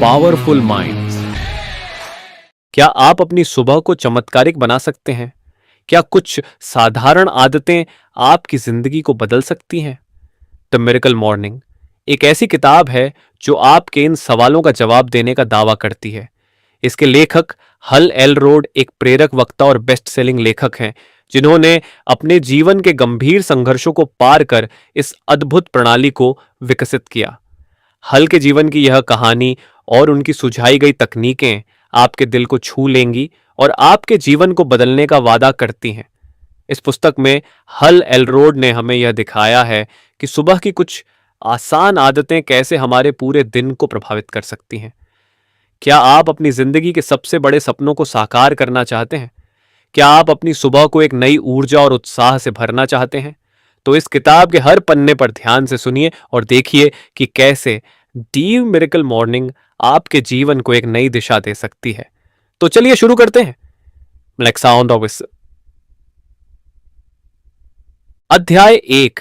Powerful minds. क्या आप अपनी सुबह को चमत्कारिक बना सकते हैं? क्या कुछ साधारण आदतें आपकी जिंदगी को बदल सकती हैं? द मिरेकल मॉर्निंग एक ऐसी किताब है जो आपके इन सवालों का जवाब देने का दावा करती है। इसके लेखक हल एलरोड एक प्रेरक वक्ता और बेस्ट सेलिंग लेखक हैं, जिन्होंने अपने जीवन के गंभीर संघर्षों को पार कर इस अद्भुत प्रणाली को विकसित किया। हल के जीवन की यह कहानी और उनकी सुझाई गई तकनीकें आपके दिल को छू लेंगी और आपके जीवन को बदलने का वादा करती हैं। इस पुस्तक में हल एलरोड ने हमें यह दिखाया है कि सुबह की कुछ आसान आदतें कैसे हमारे पूरे दिन को प्रभावित कर सकती हैं। क्या आप अपनी जिंदगी के सबसे बड़े सपनों को साकार करना चाहते हैं? क्या आप अपनी सुबह को एक नई ऊर्जा और उत्साह से भरना चाहते हैं? तो इस किताब के हर पन्ने पर ध्यान से सुनिए और देखिए कि कैसे दी मिरेकल मॉर्निंग आपके जीवन को एक नई दिशा दे सकती है। तो चलिए शुरू करते हैं। Let's sound of whistle. अध्याय 1,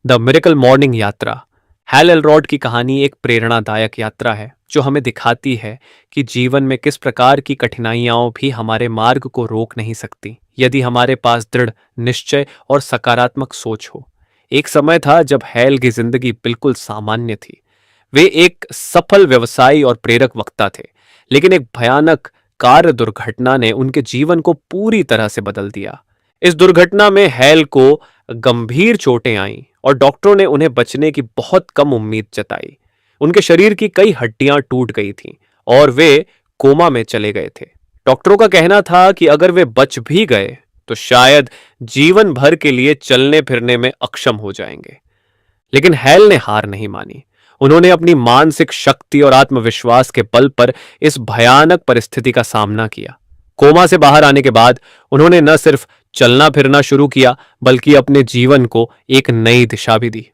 द मिरेकल मॉर्निंग यात्रा। हल एलरोड की कहानी एक प्रेरणादायक यात्रा है जो हमें दिखाती है कि जीवन में किस प्रकार की कठिनाइयां भी हमारे मार्ग को रोक नहीं सकती, यदि हमारे पास दृढ़ निश्चय और सकारात्मक सोच हो। एक समय था जब हैल की जिंदगी बिल्कुल सामान्य थी। वे एक सफल व्यवसायी और प्रेरक वक्ता थे, लेकिन एक भयानक कार दुर्घटना ने उनके जीवन को पूरी तरह से बदल दिया। इस दुर्घटना में हैल को गंभीर चोटें आईं और डॉक्टरों ने उन्हें बचने की बहुत कम उम्मीद जताई। उनके शरीर की कई हड्डियां टूट गई थीं और वे कोमा में चले गए थे। डॉक्टरों का कहना था कि अगर वे बच भी गए तो शायद जीवन भर के लिए चलने फिरने में अक्षम हो जाएंगे। लेकिन हैल ने हार नहीं मानी। उन्होंने अपनी मानसिक शक्ति और आत्मविश्वास के बल पर इस भयानक परिस्थिति का सामना किया। कोमा से बाहर आने के बाद उन्होंने न सिर्फ चलना फिरना शुरू किया, बल्कि अपने जीवन को एक नई दिशा भी दी।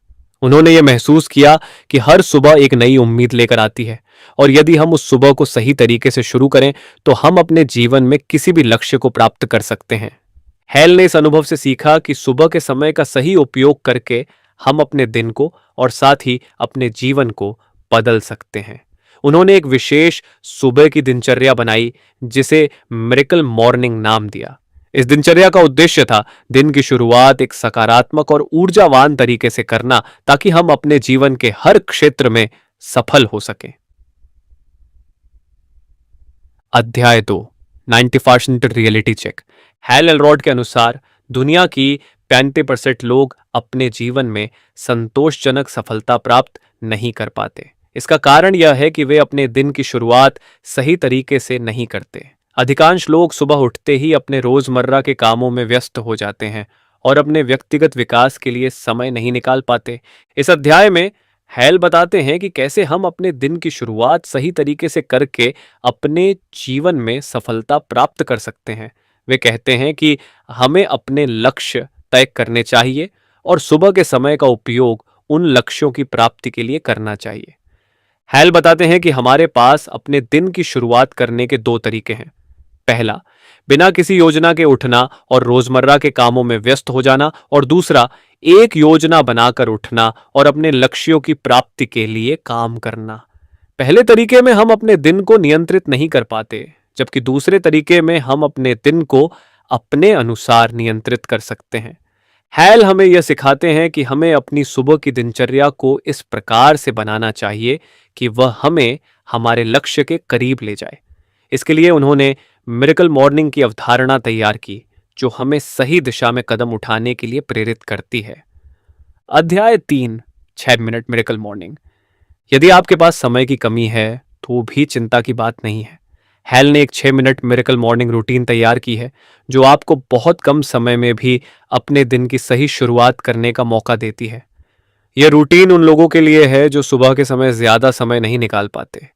उन्होंने ये महसूस किया कि हर सुबह एक नई उम्मीद लेकर आती है और यदि हम उस सुबह को सही तरीके से शुरू करें तो हम अपने जीवन में किसी भी लक्ष्य को प्राप्त कर सकते हैं। हैल ने इस अनुभव से सीखा कि सुबह के समय का सही उपयोग करके हम अपने दिन को और साथ ही अपने जीवन को बदल सकते हैं। उन्होंने एक विशेष सुबह की दिनचर्या बनाई जिसे मिरेकल मॉर्निंग नाम दिया। इस दिनचर्या का उद्देश्य था दिन की शुरुआत एक सकारात्मक और ऊर्जावान तरीके से करना, ताकि हम अपने जीवन के हर क्षेत्र में सफल हो सकें। अध्याय 2, 90% रियलिटी चेक। हल एलरोड के अनुसार दुनिया की 95% लोग अपने जीवन में संतोषजनक सफलता प्राप्त नहीं कर पाते। इसका कारण यह है कि वे अपने दिन की शुरुआत सही तरीके से नहीं करते। अधिकांश लोग सुबह उठते ही अपने रोजमर्रा के कामों में व्यस्त हो जाते हैं और अपने व्यक्तिगत विकास के लिए समय नहीं निकाल पाते। इस अध्याय में हैल बताते हैं कि कैसे हम अपने दिन की शुरुआत सही तरीके से करके अपने जीवन में सफलता प्राप्त कर सकते हैं। वे कहते हैं कि हमें अपने लक्ष्य तय करने चाहिए और सुबह के समय का उपयोग उन लक्ष्यों की प्राप्ति के लिए करना चाहिए। हैल बताते हैं कि हमारे पास अपने दिन की शुरुआत करने के 2 तरीके हैं। पहला, बिना किसी योजना के उठना और रोजमर्रा के कामों में व्यस्त हो जाना, और दूसरा, एक योजना बनाकर उठना और अपने लक्ष्यों की प्राप्ति के लिए काम करना। पहले तरीके में हम अपने दिन को नियंत्रित नहीं कर पाते, जबकि दूसरे तरीके में हम अपने दिन को अपने अनुसार नियंत्रित कर सकते हैं। हैल हमें यह सिखाते हैं कि हमें अपनी सुबह की दिनचर्या को इस प्रकार से बनाना चाहिए कि वह हमें हमारे लक्ष्य के करीब ले जाए। इसके लिए उन्होंने मिरेकल मॉर्निंग की अवधारणा तैयार की, जो हमें सही दिशा में कदम उठाने के लिए प्रेरित करती है। अध्याय 3, 6 मिनट मिरेकल मॉर्निंग। यदि आपके पास समय की कमी है तो भी चिंता की बात नहीं है। हैल ने एक 6 मिनट मिरेकल मॉर्निंग रूटीन तैयार की है जो आपको बहुत कम समय में भी अपने दिन की सही शुरुआत करने का मौका देती है। यह रूटीन उन लोगों के लिए है जो सुबह के समय ज्यादा समय नहीं निकाल पाते।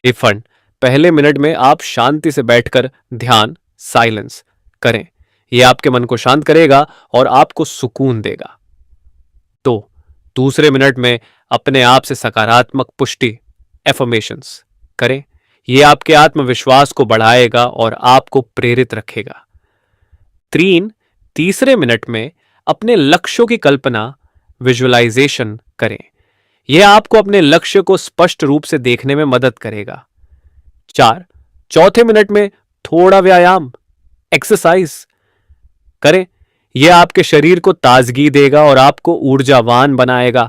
ये फंड पहले मिनट में आप शांति से बैठकर ध्यान साइलेंस करें। यह आपके मन को शांत करेगा और आपको सुकून देगा। तो दूसरे मिनट में अपने आप से सकारात्मक पुष्टि एफर्मेशंस करें। यह आपके आत्मविश्वास को बढ़ाएगा और आपको प्रेरित रखेगा। तीसरे मिनट में अपने लक्ष्यों की कल्पना विजुअलाइजेशन करें। यह आपको अपने लक्ष्य को स्पष्ट रूप से देखने में मदद करेगा। 4, चौथे मिनट में थोड़ा व्यायाम, एक्सरसाइज करें। यह आपके शरीर को ताजगी देगा और आपको ऊर्जावान बनाएगा।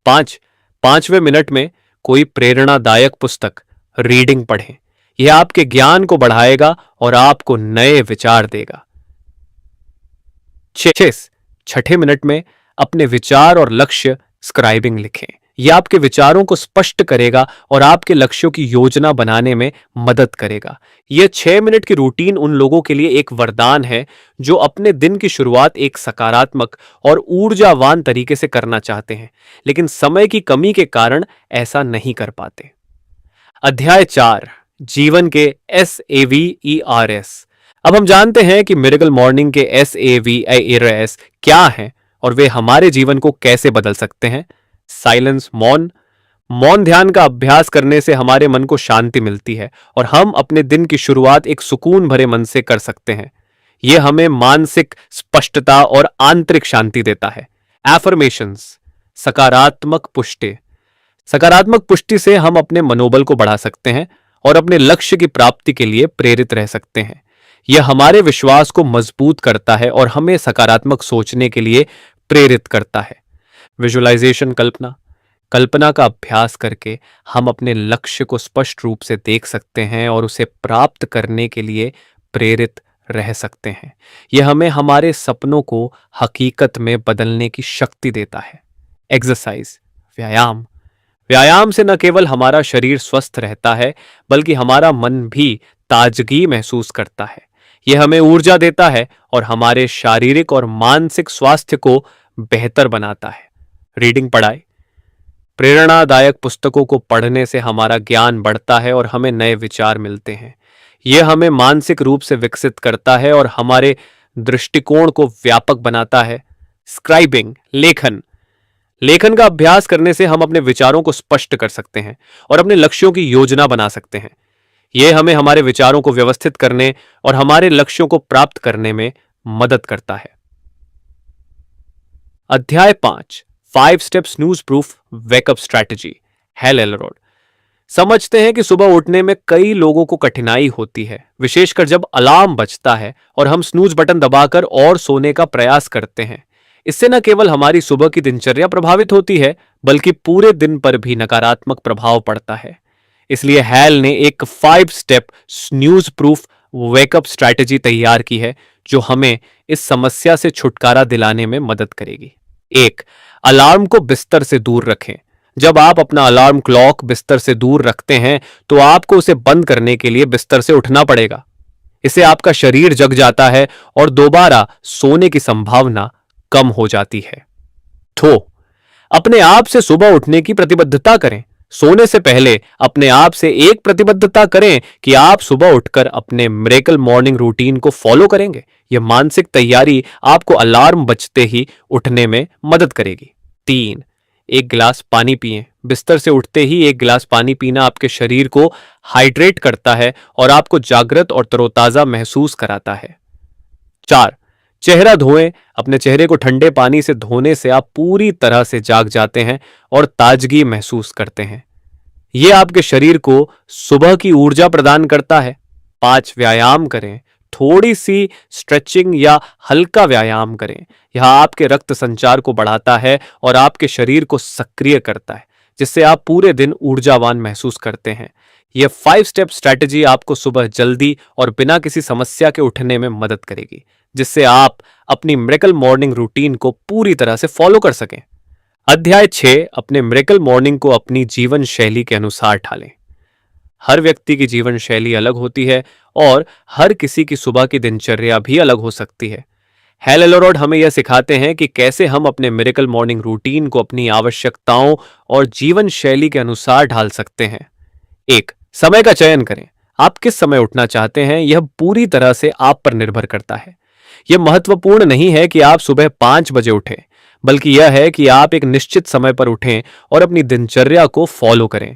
5, पांचवें मिनट में कोई प्रेरणादायक पुस्तक, रीडिंग पढ़ें। यह आपके ज्ञान को बढ़ाएगा और आपको नए विचार देगा। 6, छठे मिनट में अपने विचार और लक्ष्य स्क्राइबिंग लिखें। यह आपके विचारों को स्पष्ट करेगा और आपके लक्ष्यों की योजना बनाने में मदद करेगा। यह 6 मिनट की रूटीन उन लोगों के लिए एक वरदान है जो अपने दिन की शुरुआत एक सकारात्मक और ऊर्जावान तरीके से करना चाहते हैं, लेकिन समय की कमी के कारण ऐसा नहीं कर पाते। अध्याय 4, जीवन के SAVERS। अब हम जानते हैं कि मिरेकल मॉर्निंग के SAVERS क्या हैं और वे हमारे जीवन को कैसे बदल सकते हैं। साइलेंस, मौन। मौन ध्यान का अभ्यास करने से हमारे मन को शांति मिलती है और हम अपने दिन की शुरुआत एक सुकून भरे मन से कर सकते हैं। यह हमें मानसिक स्पष्टता और आंतरिक शांति देता है। एफर्मेशंस, सकारात्मक पुष्टि। सकारात्मक पुष्टि से हम अपने मनोबल को बढ़ा सकते हैं और अपने लक्ष्य की प्राप्ति के लिए प्रेरित रह सकते हैं। यह हमारे विश्वास को मजबूत करता है और हमें सकारात्मक सोचने के लिए प्रेरित करता है। विजुअलाइजेशन, कल्पना। कल्पना का अभ्यास करके हम अपने लक्ष्य को स्पष्ट रूप से देख सकते हैं और उसे प्राप्त करने के लिए प्रेरित रह सकते हैं। यह हमें हमारे सपनों को हकीकत में बदलने की शक्ति देता है। एक्सरसाइज, व्यायाम। व्यायाम से न केवल हमारा शरीर स्वस्थ रहता है बल्कि हमारा मन भी ताजगी महसूस करता है। यह हमें ऊर्जा देता है और हमारे शारीरिक और मानसिक स्वास्थ्य को बेहतर बनाता है। रीडिंग, पढ़ाई। प्रेरणादायक पुस्तकों को पढ़ने से हमारा ज्ञान बढ़ता है और हमें नए विचार मिलते हैं। यह हमें मानसिक रूप से विकसित करता है और हमारे दृष्टिकोण को व्यापक बनाता है। स्क्राइबिंग, लेखन। लेखन का अभ्यास करने से हम अपने विचारों को स्पष्ट कर सकते हैं और अपने लक्ष्यों की योजना बना सकते हैं। यह हमें हमारे विचारों को व्यवस्थित करने और हमारे लक्ष्यों को प्राप्त करने में मदद करता है। अध्याय 5, 5 step snooze proof wake up strategy. Hal Elrod समझते हैं कि सुबह उठने में कई लोगों को कठिनाई होती है, विशेषकर जब अलार्म बजता है और हम स्नूज बटन दबाकर और सोने का प्रयास करते हैं। इससे न केवल हमारी सुबह की दिनचर्या प्रभावित होती है बल्कि पूरे दिन पर भी नकारात्मक प्रभाव पड़ता है। इसलिए हैल ने एक 5 step snooze proof wake up strategy तैयार की है जो हमें इस समस्या से छुटकारा दिलाने में मदद करेगी। 1, अलार्म को बिस्तर से दूर रखें। जब आप अपना अलार्म क्लॉक बिस्तर से दूर रखते हैं तो आपको उसे बंद करने के लिए बिस्तर से उठना पड़ेगा। इससे आपका शरीर जग जाता है और दोबारा सोने की संभावना कम हो जाती है। 2, अपने आप से सुबह उठने की प्रतिबद्धता करें। सोने से पहले अपने आप से एक प्रतिबद्धता करें कि आप सुबह उठकर अपने मिरेकल मॉर्निंग रूटीन को फॉलो करेंगे। यह मानसिक तैयारी आपको अलार्म बजते ही उठने में मदद करेगी। 3, एक गिलास पानी पिएं। बिस्तर से उठते ही एक गिलास पानी पीना आपके शरीर को हाइड्रेट करता है और आपको जागृत और तरोताजा महसूस कराता है। 4, चेहरा धोएं। अपने चेहरे को ठंडे पानी से धोने से आप पूरी तरह से जाग जाते हैं और ताजगी महसूस करते हैं। यह आपके शरीर को सुबह की ऊर्जा प्रदान करता है। 5, व्यायाम करें। थोड़ी सी स्ट्रेचिंग या हल्का व्यायाम करें। यह आपके रक्त संचार को बढ़ाता है और आपके शरीर को सक्रिय करता है, जिससे आप पूरे दिन ऊर्जावान महसूस करते हैं। यह 5 स्टेप स्ट्रैटेजी आपको सुबह जल्दी और बिना किसी समस्या के उठने में मदद करेगी, जिससे आप अपनी मिरेकल मॉर्निंग रूटीन को पूरी तरह से फॉलो कर सकें। अध्याय 6, अपने मिरेकल मॉर्निंग को अपनी जीवन शैली के अनुसार ढालें। हर व्यक्ति की जीवन शैली अलग होती है और हर किसी की सुबह की दिनचर्या भी अलग हो सकती है। हेल एलरोड हमें यह सिखाते हैं कि कैसे हम अपने मिरेकल मॉर्निंग रूटीन को अपनी आवश्यकताओं और जीवन शैली के अनुसार ढाल सकते हैं। 1, समय का चयन करें। आप किस समय उठना चाहते हैं यह पूरी तरह से आप पर निर्भर करता है। यह महत्वपूर्ण नहीं है कि आप सुबह 5 बजे उठें, बल्कि यह है कि आप एक निश्चित समय पर उठें और अपनी दिनचर्या को फॉलो करें।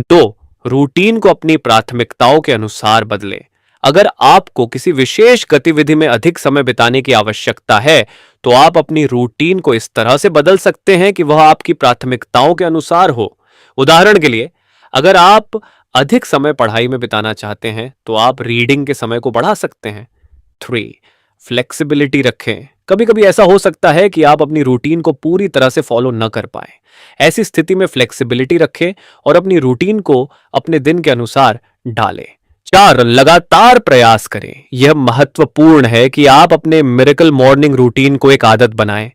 2, रूटीन को अपनी प्राथमिकताओं के अनुसार बदलें। अगर आपको किसी विशेष गतिविधि में अधिक समय बिताने की आवश्यकता है, तो आप अपनी रूटीन को इस तरह से बदल सकते हैं कि वह आपकी प्राथमिकताओं के अनुसार हो। उदाहरण के लिए, अगर आप अधिक समय पढ़ाई में बिताना चाहते हैं, तो आप रीडिंग के समय को बढ़ा सकते हैं। 3. फ्लेक्सिबिलिटी रखें। कभी कभी ऐसा हो सकता है कि आप अपनी रूटीन को पूरी तरह से फॉलो न कर पाए। ऐसी स्थिति में फ्लेक्सिबिलिटी रखें और अपनी रूटीन को अपने दिन के अनुसार डालें। 4. लगातार प्रयास करें। यह महत्वपूर्ण है कि आप अपने मिरेकल मॉर्निंग रूटीन को एक आदत बनाएं।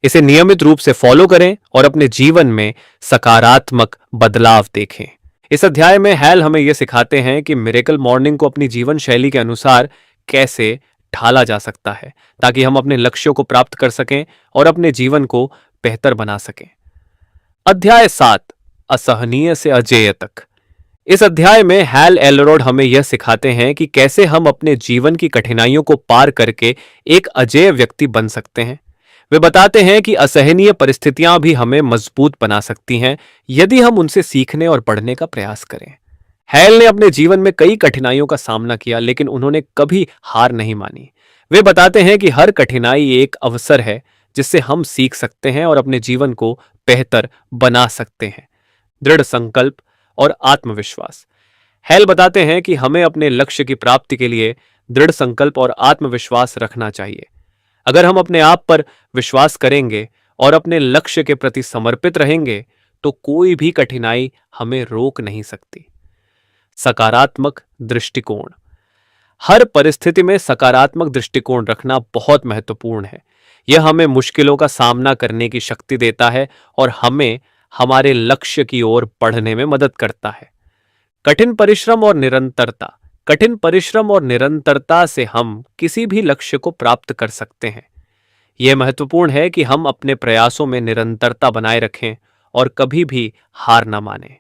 इसे नियमित रूप से फॉलो करें और अपने जीवन में सकारात्मक बदलाव देखें। इस अध्याय में हैल हमें यह सिखाते हैं कि मिरेकल मॉर्निंग को अपनी जीवन शैली के अनुसार कैसे ढाला जा सकता है, ताकि हम अपने लक्ष्यों को प्राप्त कर सकें और अपने जीवन को बेहतर बना सकें। अध्याय 7, असहनीय से अजेय तक। इस अध्याय में हैल एलरोड हमें यह सिखाते हैं कि कैसे हम अपने जीवन की कठिनाइयों को पार करके एक अजेय व्यक्ति बन सकते हैं। वे बताते हैं कि असहनीय परिस्थितियां भी हमें मजबूत बना सकती हैं यदि हम उनसे सीखने और बढ़ने का प्रयास करें। हैल ने अपने जीवन में कई कठिनाइयों का सामना किया, लेकिन उन्होंने कभी हार नहीं मानी। वे बताते हैं कि हर कठिनाई एक अवसर है जिससे हम सीख सकते हैं और अपने जीवन को बेहतर बना सकते हैं। दृढ़ संकल्प और आत्मविश्वास। हैल बताते हैं कि हमें अपने लक्ष्य की प्राप्ति के लिए दृढ़ संकल्प और आत्मविश्वास रखना चाहिए। अगर हम अपने आप पर विश्वास करेंगे और अपने लक्ष्य के प्रति समर्पित रहेंगे, तो कोई भी कठिनाई हमें रोक नहीं सकती। सकारात्मक दृष्टिकोण। हर परिस्थिति में सकारात्मक दृष्टिकोण रखना बहुत महत्वपूर्ण है। यह हमें मुश्किलों का सामना करने की शक्ति देता है और हमें हमारे लक्ष्य की ओर बढ़ने में मदद करता है। कठिन परिश्रम और निरंतरता। कठिन परिश्रम और निरंतरता से हम किसी भी लक्ष्य को प्राप्त कर सकते हैं। यह महत्वपूर्ण है कि हम अपने प्रयासों में निरंतरता बनाए रखें और कभी भी हार न मानें।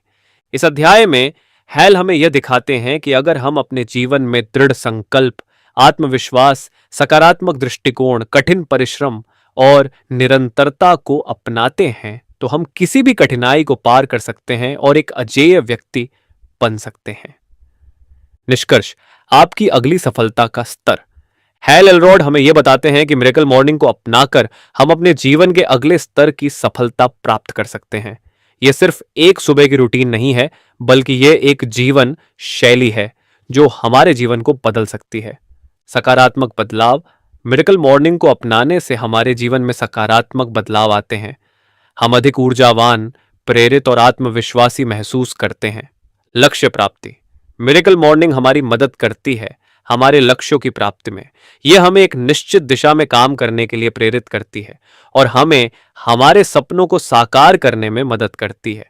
इस अध्याय में हैल हमें यह दिखाते हैं कि अगर हम अपने जीवन में दृढ़ संकल्प, आत्मविश्वास, सकारात्मक दृष्टिकोण, कठिन परिश्रम और निरंतरता को अपनाते हैं, तो हम किसी भी कठिनाई को पार कर सकते हैं और एक अजेय व्यक्ति बन सकते हैं। निष्कर्ष, आपकी अगली सफलता का स्तर। हैल एलरोड हमें यह बताते हैं कि मिरेकल मॉर्निंग को अपनाकर हम अपने जीवन के अगले स्तर की सफलता प्राप्त कर सकते हैं। यह सिर्फ एक सुबह की रूटीन नहीं है, बल्कि यह एक जीवन शैली है जो हमारे जीवन को बदल सकती है। सकारात्मक बदलाव। मिरेकल मॉर्निंग को अपनाने से हमारे जीवन में सकारात्मक बदलाव आते हैं। हम अधिक ऊर्जावान, प्रेरित और आत्मविश्वासी महसूस करते हैं। लक्ष्य प्राप्ति। मिरेकल मॉर्निंग हमारी मदद करती है हमारे लक्ष्यों की प्राप्ति में। यह हमें एक निश्चित दिशा में काम करने के लिए प्रेरित करती है और हमें हमारे सपनों को साकार करने में मदद करती है।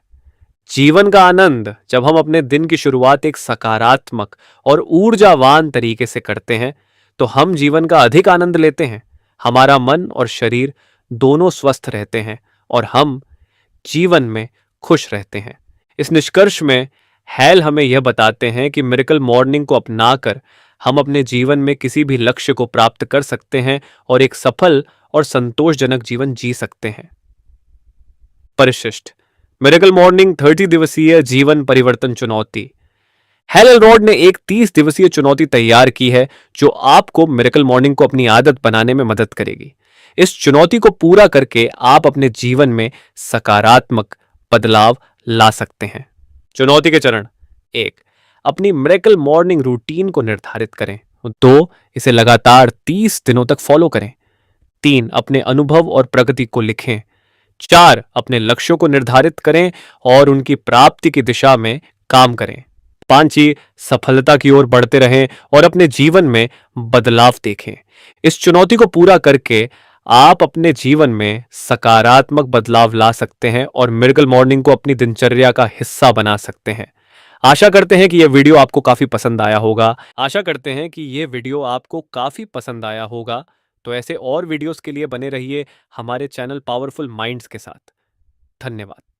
जीवन का आनंद। जब हम अपने दिन की शुरुआत एक सकारात्मक और ऊर्जावान तरीके से करते हैं, तो हम जीवन का अधिक आनंद लेते हैं। हमारा मन और शरीर दोनों स्वस्थ रहते हैं और हम जीवन में खुश रहते हैं। इस निष्कर्ष में हैल हमें यह बताते हैं कि मिरेकल मॉर्निंग को अपनाकर हम अपने जीवन में किसी भी लक्ष्य को प्राप्त कर सकते हैं और एक सफल और संतोषजनक जीवन जी सकते हैं। परिशिष्ट। मिरेकल मॉर्निंग 30 दिवसीय जीवन परिवर्तन चुनौती। हैल एलरोड ने एक 30 दिवसीय चुनौती तैयार की है जो आपको मिरेकल मॉर्निंग को अपनी आदत बनाने में मदद करेगी। इस चुनौती को पूरा करके आप अपने जीवन में सकारात्मक बदलाव ला सकते हैं। चुनौती के चरण। 1. अपनी मिरेकल मॉर्निंग रूटीन को निर्धारित करें। 2. इसे लगातार 30 दिनों तक फॉलो करें। 3. अपने अनुभव और प्रगति को लिखें। 4. अपने लक्ष्यों को निर्धारित करें और उनकी प्राप्ति की दिशा में काम करें। 5. सफलता की ओर बढ़ते रहें और अपने जीवन में बदलाव देखें। इस चुनौती को पूरा करके आप अपने जीवन में सकारात्मक बदलाव ला सकते हैं और मिरेकल मॉर्निंग को अपनी दिनचर्या का हिस्सा बना सकते हैं। आशा करते हैं कि यह वीडियो आपको काफी पसंद आया होगा। तो ऐसे और वीडियोस के लिए बने रहिए हमारे चैनल पावरफुल माइंड्स के साथ। धन्यवाद।